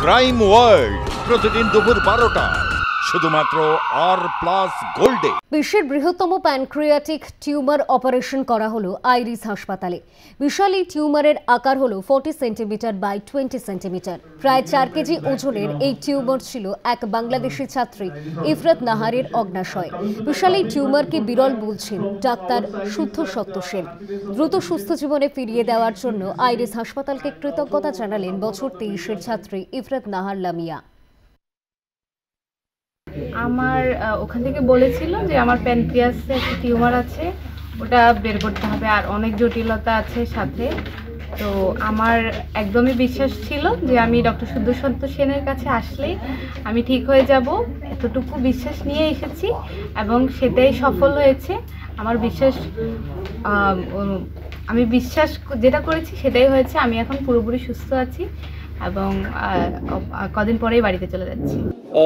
Crime world প্রতিদিন দুপুর 12টায় শুধুমাত্র আর+ গোল্ডে। বিশ্বের বৃহত্তম প্যানক্রিয়াটিক টিউমার অপারেশন করা হলো আইরিস হাসপাতালে। বিশাল এই টিউমারের আকার হলো 40 সেন্টিমিটার বাই 20 সেন্টিমিটার। প্রায় 4 কেজি ওজনের এই টিউমার ছিল এক বাংলাদেশি ছাত্রী ইফরাত নাহারের অগ্নাশয়। বিশাল এই টিউমারকে বিরল বলছেন ডাক্তার শুদ্ধ সত্য সেন। দ্রুত সুস্থ জীবনে ফিরিয়ে দেওয়ার জন্য আইরিস হাসপাতালকে কৃতজ্ঞতা জানালেন বছর 23-এর ছাত্রী ইফরাত নাহার লামিয়া। আমার ওখান থেকে বলেছিল যে আমার প্যানক্রিয়াসে একটা টিউমার আছে, ওটা বের করতে হবে, আর অনেক জটিলতা আছে সাথে। তো আমার একদমই বিশ্বাস ছিল যে আমি ডক্টর শুদ্ধ সত্য সেনের কাছে আসলেই আমি ঠিক হয়ে যাব, এতটুকু বিশ্বাস নিয়ে এসেছি এবং সেটাই সফল হয়েছে। আমার বিশ্বাস, আমি বিশ্বাস যেটা করেছি সেটাই হয়েছে। আমি এখন পুরোপুরি সুস্থ আছি এবং কদিন পরেই বাড়িতে চলে যাচ্ছি।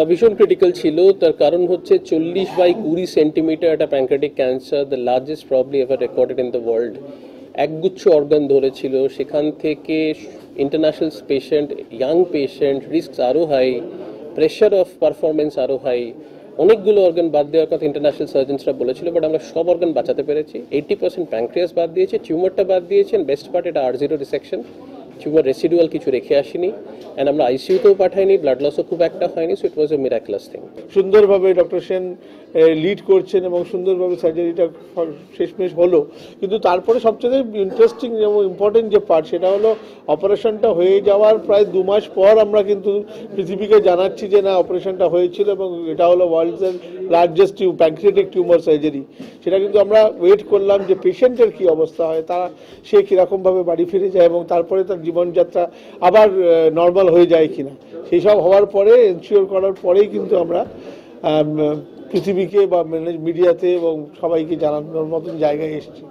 ভীষণ ক্রিটিক্যাল ছিল, তার কারণ হচ্ছে 40/20 সেন্টিমিটার একটা pancreatic cancer, the largest probably ever recorded in the world. একগুচ্ছ অর্গান ধরেছিল, সেখান থেকে international patient, young patient, risk আরও হাই, প্রেশার অফ পারফরমেন্স আরও হাই। অনেকগুলো অর্গান বাদ দেওয়ার কথা ইন্টারন্যাশনাল সার্জনসরা বলেছিল, বাট আমরা সব অর্গান বাঁচাতে পেরেছি। 80% প্যানক্রিয়াস বাদ দিয়েছে, টিউমারটা বাদ দিয়েছেন, বেস্ট পার্ট এটা R0 রিসেকশন, টিউমার রেসিডুয়াল কিছু রেখে আসিনি, অ্যান্ড আমরা আইসিইউতেও পাঠাইনি, ব্লাড লসও খুব একটা হয়নি। So it was A miraculous thing. সুন্দরভাবে ডক্টর সেন লিড করছেন এবং সুন্দরভাবে সার্জারিটা শেষমেশ হলো। কিন্তু তারপরে সবচেয়ে ইন্টারেস্টিং এবং ইম্পর্টেন্ট যে পার্ট, সেটা হলো অপারেশনটা হয়ে যাওয়ার প্রায় 2 মাস পর আমরা কিন্তু পৃথিবীকে জানাচ্ছি যে না, অপারেশনটা হয়েছিল এবং এটা হলো ওয়ার্ল্ডসের লার্জেস্ট প্যানক্রিয়াটিক টিউমার সার্জারি। সেটা কিন্তু আমরা ওয়েট করলাম যে পেশেন্টের কী অবস্থা হয়, সে কীরকমভাবে বাড়ি ফিরে যায় এবং তারপরে তার জীবনযাত্রা আবার নর্মাল হয়ে যায় কিনা, সেই সব হওয়ার পরে এনশিওর করার পরেই কিন্তু আমরা পৃথিবীকে বা মিডিয়াতে এবং সবাইকে জানানোর মতন জায়গায় এসেছি।